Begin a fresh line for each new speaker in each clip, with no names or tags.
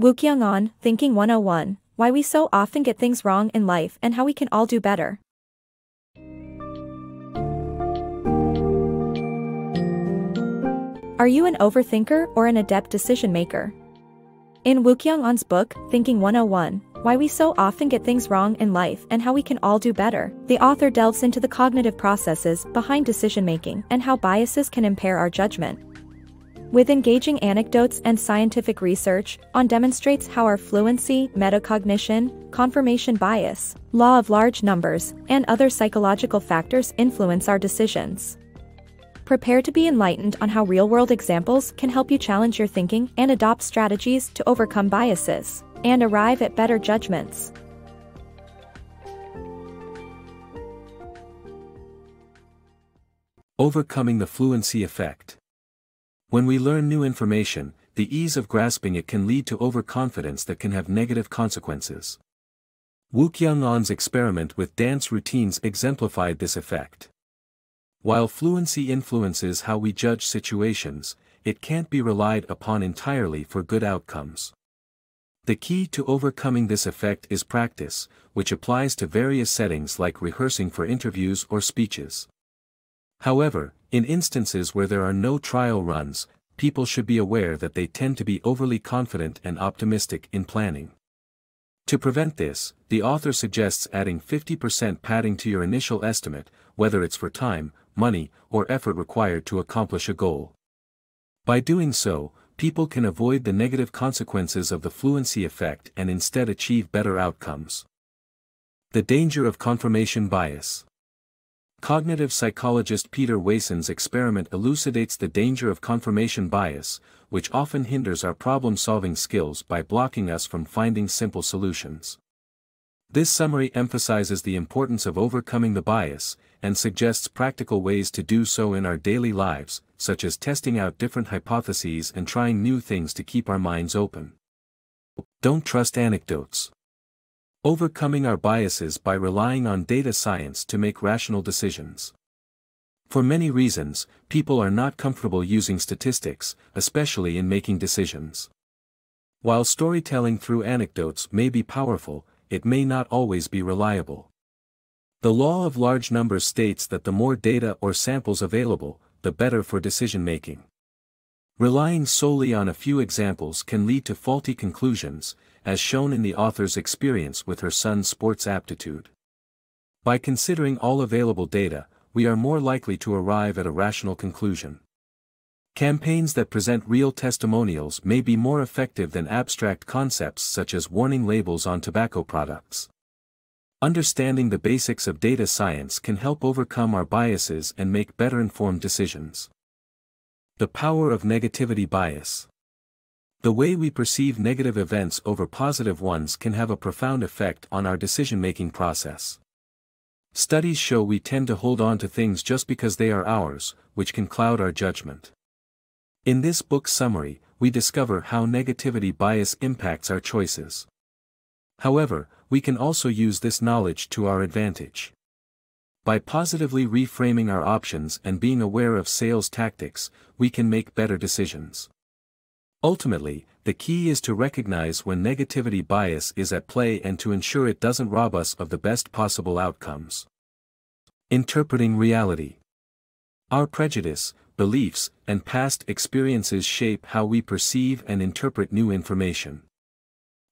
Woo-Kyoung Ahn, Thinking 101, Why We So Often Get Things Wrong in Life and How We Can All Do Better. Are you an overthinker or an adept decision maker? In Woo-Kyoung Ahn's book, Thinking 101, Why We So Often Get Things Wrong in Life and How We Can All Do Better, the author delves into the cognitive processes behind decision-making and how biases can impair our judgment. With engaging anecdotes and scientific research, Ahn demonstrates how our fluency, metacognition, confirmation bias, law of large numbers, and other psychological factors influence our decisions. Prepare to be enlightened on how real-world examples can help you challenge your thinking and adopt strategies to overcome biases and arrive at better judgments.
Overcoming the fluency effect. When we learn new information, the ease of grasping it can lead to overconfidence that can have negative consequences. Woo-Kyoung Ahn's experiment with dance routines exemplified this effect. While fluency influences how we judge situations, it can't be relied upon entirely for good outcomes. The key to overcoming this effect is practice, which applies to various settings like rehearsing for interviews or speeches. However, in instances where there are no trial runs, people should be aware that they tend to be overly confident and optimistic in planning. To prevent this, the author suggests adding 50% padding to your initial estimate, whether it's for time, money, or effort required to accomplish a goal. By doing so, people can avoid the negative consequences of the fluency effect and instead achieve better outcomes. The danger of confirmation bias. Cognitive psychologist Peter Wayson's experiment elucidates the danger of confirmation bias, which often hinders our problem-solving skills by blocking us from finding simple solutions. This summary emphasizes the importance of overcoming the bias, and suggests practical ways to do so in our daily lives, such as testing out different hypotheses and trying new things to keep our minds open. Don't trust anecdotes. Overcoming our biases by relying on data science to make rational decisions. For many reasons, people are not comfortable using statistics, especially in making decisions. While storytelling through anecdotes may be powerful, it may not always be reliable. The law of large numbers states that the more data or samples available, the better for decision-making. Relying solely on a few examples can lead to faulty conclusions, as shown in the author's experience with her son's sports aptitude. By considering all available data, we are more likely to arrive at a rational conclusion. Campaigns that present real testimonials may be more effective than abstract concepts such as warning labels on tobacco products. Understanding the basics of data science can help overcome our biases and make better informed decisions. The power of negativity bias. The way we perceive negative events over positive ones can have a profound effect on our decision-making process. Studies show we tend to hold on to things just because they are ours, which can cloud our judgment. In this book summary, we discover how negativity bias impacts our choices. However, we can also use this knowledge to our advantage. By positively reframing our options and being aware of sales tactics, we can make better decisions. Ultimately, the key is to recognize when negativity bias is at play and to ensure it doesn't rob us of the best possible outcomes. Interpreting reality. Our prejudice, beliefs, and past experiences shape how we perceive and interpret new information.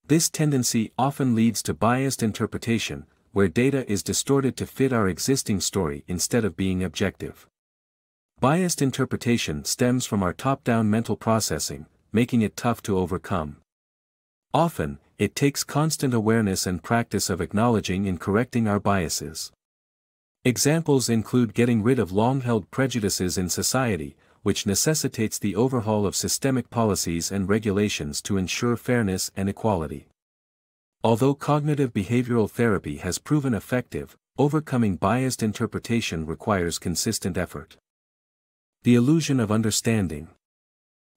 This tendency often leads to biased interpretation, where data is distorted to fit our existing story instead of being objective. Biased interpretation stems from our top-down mental processing, making it tough to overcome. Often, it takes constant awareness and practice of acknowledging and correcting our biases. Examples include getting rid of long-held prejudices in society, which necessitates the overhaul of systemic policies and regulations to ensure fairness and equality. Although cognitive behavioral therapy has proven effective, overcoming biased interpretation requires consistent effort. The illusion of understanding.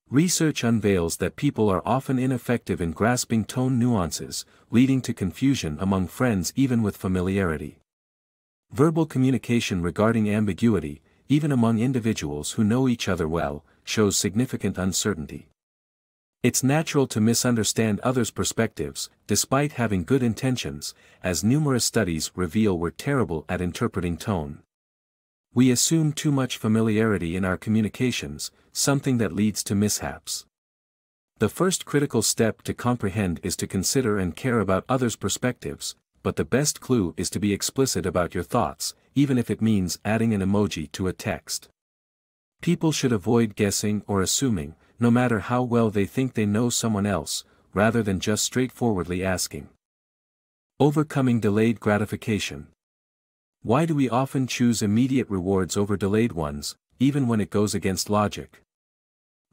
Research unveils that people are often ineffective in grasping tone nuances, leading to confusion among friends even with familiarity. Verbal communication regarding ambiguity, even among individuals who know each other well, shows significant uncertainty. It's natural to misunderstand others' perspectives, despite having good intentions, as numerous studies reveal we're terrible at interpreting tone. We assume too much familiarity in our communications, something that leads to mishaps. The first critical step to comprehend is to consider and care about others' perspectives, but the best clue is to be explicit about your thoughts, even if it means adding an emoji to a text. People should avoid guessing or assuming, no matter how well they think they know someone else, rather than just straightforwardly asking. Overcoming delayed gratification. Why do we often choose immediate rewards over delayed ones, even when it goes against logic?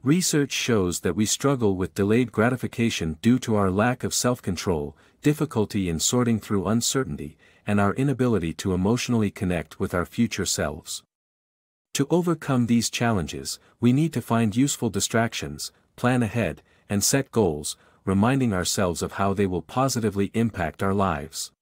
Research shows that we struggle with delayed gratification due to our lack of self-control, difficulty in sorting through uncertainty, and our inability to emotionally connect with our future selves. To overcome these challenges, we need to find useful distractions, plan ahead, and set goals, reminding ourselves of how they will positively impact our lives.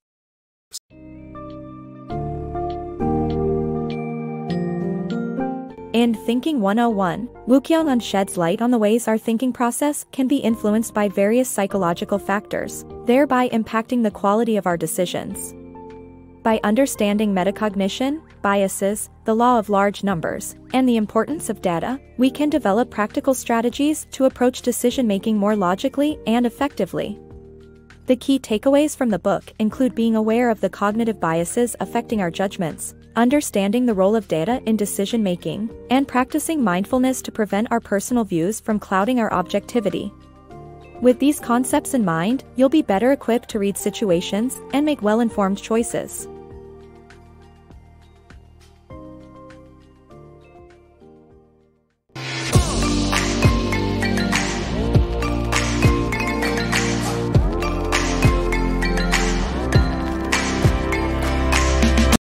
In Thinking 101, Woo-Kyoung Ahn sheds light on the ways our thinking process can be influenced by various psychological factors, thereby impacting the quality of our decisions. By understanding metacognition, biases, the law of large numbers, and the importance of data, we can develop practical strategies to approach decision-making more logically and effectively. The key takeaways from the book include being aware of the cognitive biases affecting our judgments, understanding the role of data in decision-making, and practicing mindfulness to prevent our personal views from clouding our objectivity. With these concepts in mind, you'll be better equipped to read situations and make well-informed choices.